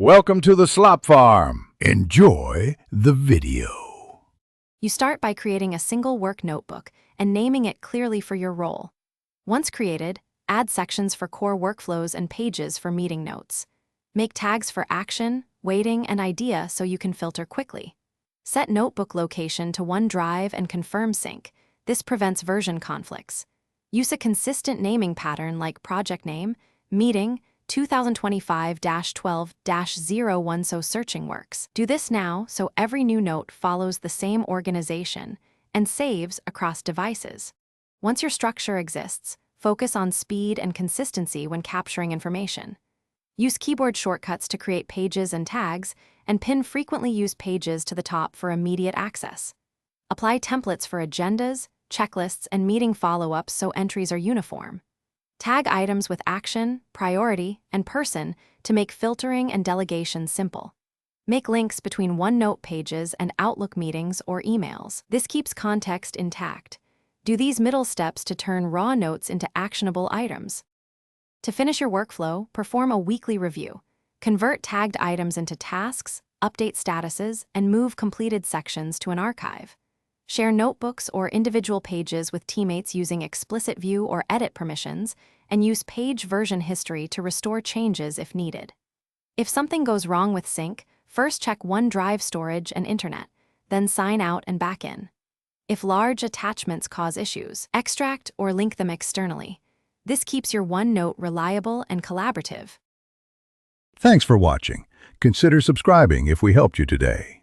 Welcome to the Slop Farm. Enjoy the video. You start by creating a single work notebook and naming it clearly for your role. Once created, add sections for core workflows and pages for meeting notes. Make tags for action, waiting, and idea so you can filter quickly. Set notebook location to OneDrive and confirm sync. This prevents version conflicts. Use a consistent naming pattern like project name, meeting, 2025-12-01 so searching works. Do this now so every new note follows the same organization and saves across devices. Once your structure exists, focus on speed and consistency when capturing information. Use keyboard shortcuts to create pages and tags, and pin frequently used pages to the top for immediate access. Apply templates for agendas, checklists, and meeting follow-ups so entries are uniform. Tag items with action, priority, and person to make filtering and delegation simple. Make links between OneNote pages and Outlook meetings or emails. This keeps context intact. Do these middle steps to turn raw notes into actionable items. To finish your workflow, perform a weekly review. Convert tagged items into tasks, update statuses, and move completed sections to an archive. Share notebooks or individual pages with teammates using explicit view or edit permissions, and use page version history to restore changes if needed. If something goes wrong with sync, first check OneDrive storage and internet, then sign out and back in. If large attachments cause issues, extract or link them externally. This keeps your OneNote reliable and collaborative. Thanks for watching. Consider subscribing if we helped you today.